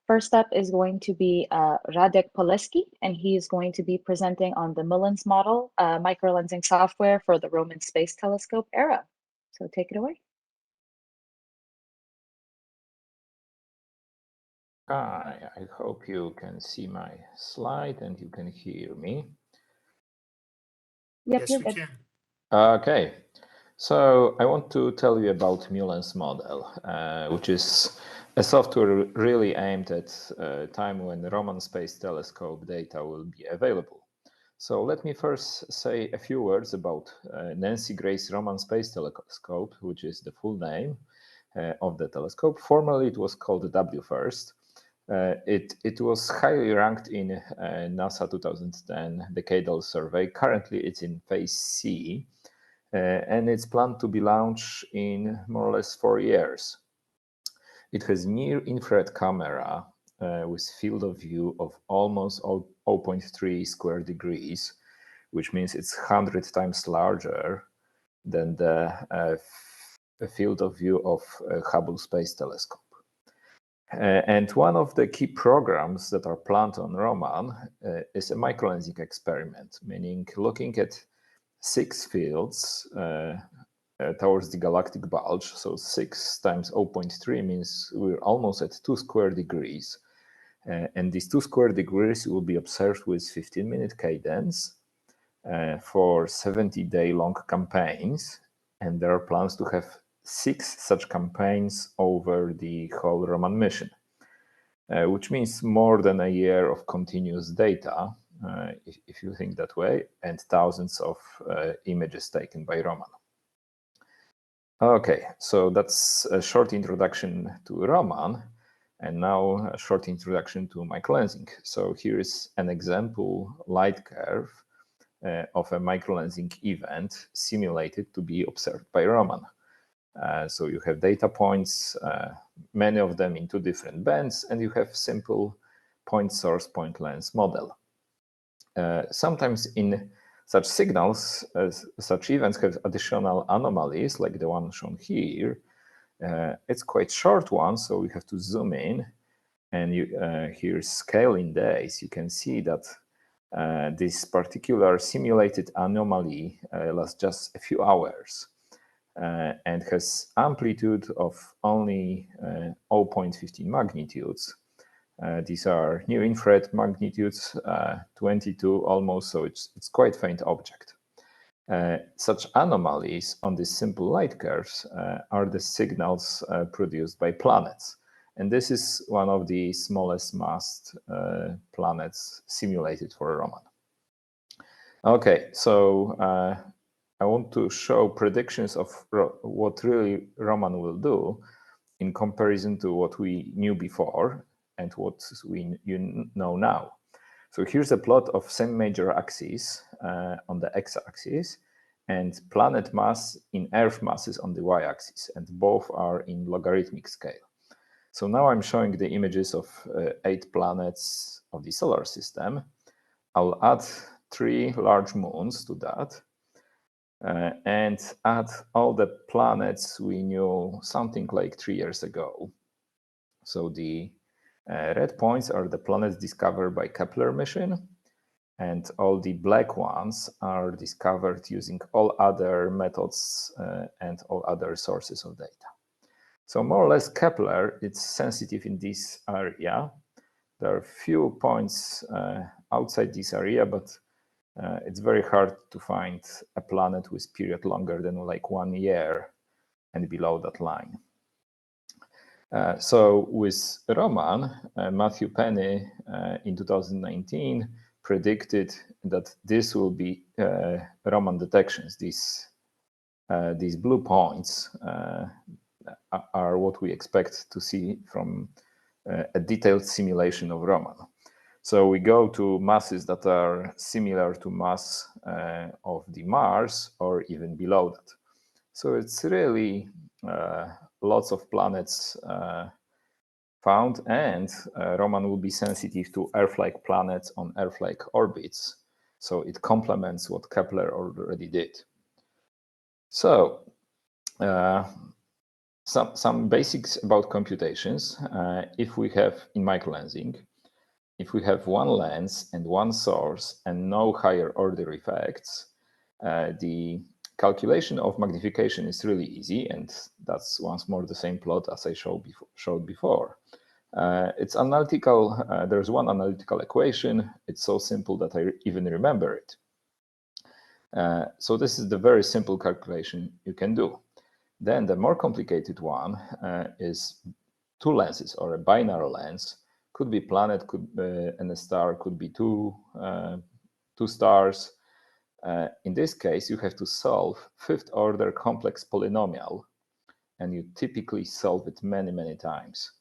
First up is going to be Radek Poleski, and he is going to be presenting on the MulensModel microlensing software for the Roman Space Telescope era. So take it away. Hi, I hope you can see my slide and you can hear me. Yep, Yes, you're we good. can. Okay, so I want to tell you about MulensModel, which is a software really aimed at a time when the Roman Space Telescope data will be available. So let me first say a few words about Nancy Grace Roman Space Telescope, which is the full name of the telescope. Formerly, it was called WFIRST. It was highly ranked in NASA 2010 decadal survey. Currently, it's in phase C, and it's planned to be launched in more or less 4 years. It has near-infrared camera with field of view of almost 0.3 square degrees, which means it's 100 times larger than the field of view of Hubble Space Telescope. And one of the key programs that are planned on Roman is a microlensing experiment, meaning looking at 6 fields towards the galactic bulge. So 6 times 0.3 means we're almost at 2 square degrees. And these 2 square degrees will be observed with 15-minute cadence for 70-day-long campaigns. And there are plans to have 6 such campaigns over the whole Roman mission, which means more than a year of continuous data, if you think that way, and thousands of images taken by Roman. Okay, so that's a short introduction to Roman, and now a short introduction to microlensing. So here is an example light curve of a microlensing event simulated to be observed by Roman. So you have data points, many of them in 2 different bands, and you have simple point source, point lens model. Sometimes in such signals, such events have additional anomalies like the one shown here. It's quite short one, so we have to zoom in, and here's scale in days. You can see that this particular simulated anomaly lasts just a few hours. And has amplitude of only 0.15 magnitudes. These are near-infrared magnitudes, 22 almost, so it's quite faint object. Such anomalies on these simple light curves are the signals produced by planets. And this is one of the smallest massed planets simulated for Roman. Okay, so I want to show predictions of what really Roman will do in comparison to what we knew before and what we know now. So here's a plot of same major axes on the x-axis and planet mass in Earth masses on the y-axis, and both are in logarithmic scale. So now I'm showing the images of 8 planets of the solar system. I'll add 3 large moons to that. And add all the planets we knew something like 3 years ago. So the red points are the planets discovered by Kepler mission, and all the black ones are discovered using all other methods and all other sources of data. So more or less Kepler, it's sensitive in this area. There are few points outside this area, but it's very hard to find a planet with period longer than like 1 year and below that line. So with Roman, Matthew Penny in 2019 predicted that this will be Roman detections. These blue points are what we expect to see from a detailed simulation of Roman. So we go to masses that are similar to mass of the Mars or even below that. So it's really lots of planets found, and Roman will be sensitive to Earth-like planets on Earth-like orbits. So it complements what Kepler already did. So Some basics about computations. If we have in microlensing, if we have one lens and one source and no higher order effects, the calculation of magnification is really easy, and that's once more the same plot as I showed before. It's analytical. There's one analytical equation. It's so simple that I even remember it. So this is the very simple calculation you can do. Then the more complicated one is two lenses, or a binary lens. Could be planet, and a star, could be two stars. In this case, you have to solve fifth order complex polynomial, and you typically solve it many, many times.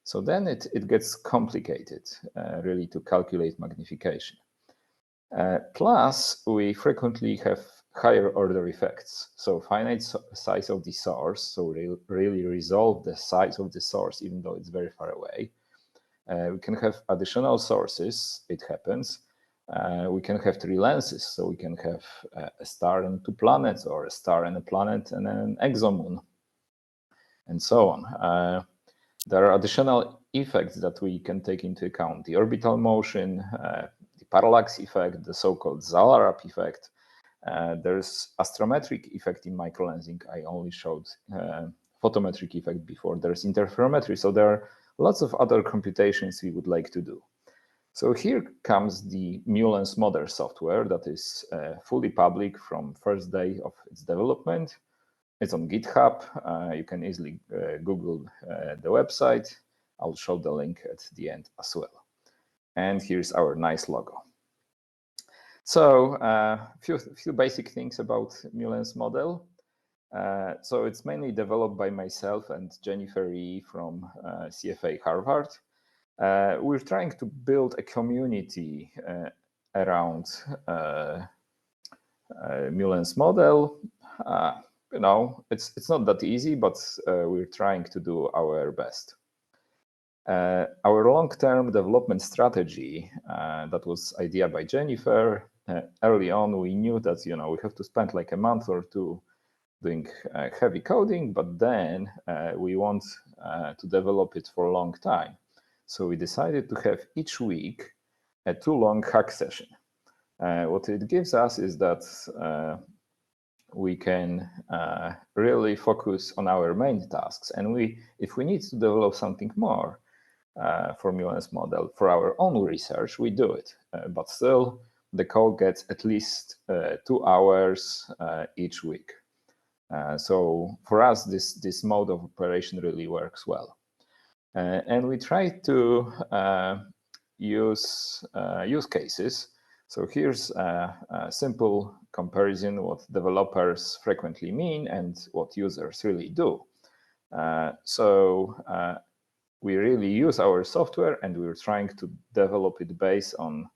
So then it gets complicated, really, to calculate magnification. Plus, we frequently have higher order effects. So finite size of the source, so really resolve the size of the source, even though it's very far away. We can have additional sources, it happens. We can have three lenses, so we can have a star and two planets, or a star and a planet and an exomoon, and so on. There are additional effects that we can take into account: the orbital motion, the parallax effect, the so-called Zalarab effect. There's astrometric effect in microlensing. I only showed photometric effect before. There's interferometry. So there are lots of other computations we would like to do. So here comes the MulensModel software that is fully public from first day of its development. It's on GitHub. You can easily Google the website. I'll show the link at the end as well. And here's our nice logo. So a few basic things about MulensModel. So it's mainly developed by myself and Jennifer Yi from CFA Harvard. We're trying to build a community around MulensModel. You know, it's not that easy, but we're trying to do our best. Our long-term development strategy, that was idea by Jennifer. Early on, we knew that we have to spend like a month or two doing heavy coding, but then we want to develop it for a long time. So we decided to have each week a 2-long hack session. What it gives us is that we can really focus on our main tasks, and if we need to develop something more for MulensModel for our own research, we do it. But still, the code gets at least 2 hours each week. So for us, this mode of operation really works well. And we try to use use cases. So here's a simple comparison what developers frequently mean and what users really do. We really use our software, and we're trying to develop it based on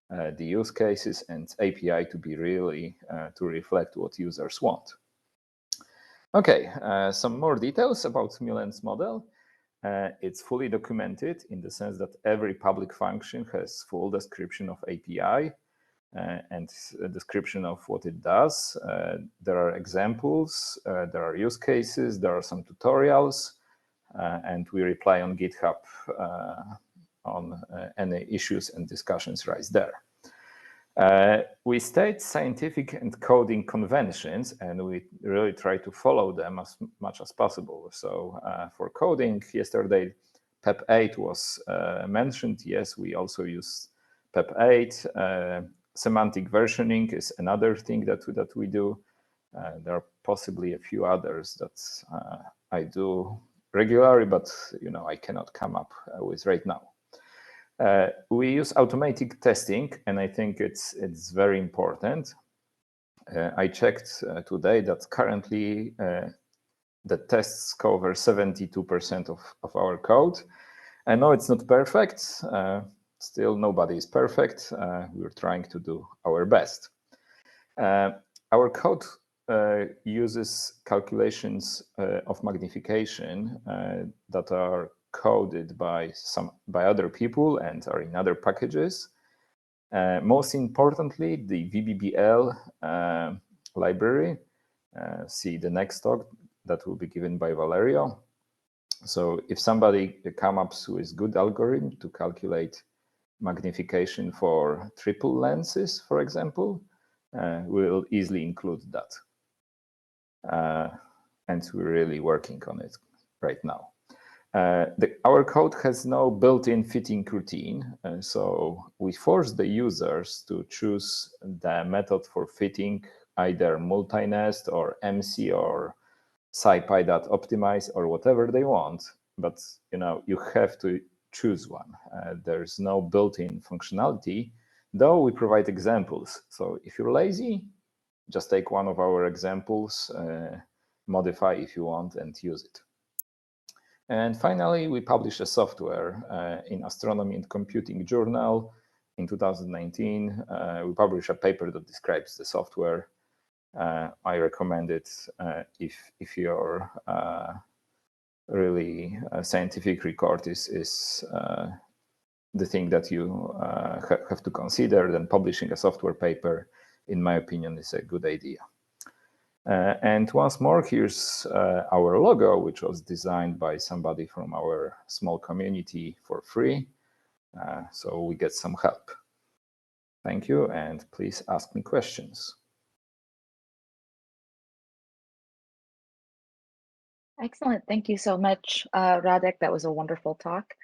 the use cases and API to be really to reflect what users want. Okay, some more details about MulensModel. It's fully documented in the sense that every public function has full description of API and a description of what it does. There are examples, there are use cases, there are some tutorials, and we reply on GitHub on any issues and discussions raised there. We state scientific and coding conventions, and we really try to follow them as much as possible. So for coding, yesterday PEP8 was mentioned. Yes, we also use PEP8. Semantic versioning is another thing that we do. There are possibly a few others that I do regularly, but I cannot come up with right now. We use automatic testing, and I think it's very important. I checked today that currently the tests cover 72% of our code. I know it's not perfect. Still, nobody is perfect. We're trying to do our best. Our code uses calculations of magnification that are coded by other people and are in other packages. Most importantly, the VBBL library. See the next talk that will be given by Valerio. So if somebody comes up with good algorithm to calculate magnification for triple lenses, for example, we'll easily include that. And we're really working on it right now. Our code has no built-in fitting routine, so we force the users to choose the method for fitting, either multi-nest or MC or SciPy.optimize or whatever they want. But you have to choose one. There's no built-in functionality, though we provide examples. So if you're lazy, just take one of our examples, modify if you want, and use it. And finally, we published a software in Astronomy and Computing Journal in 2019. We published a paper that describes the software. I recommend it if your really scientific record is the thing that you have to consider, then publishing a software paper, in my opinion, is a good idea. And once more, here's our logo, which was designed by somebody from our small community for free. So we get some help. Thank you, and please ask me questions. Excellent. Thank you so much, Radek. That was a wonderful talk.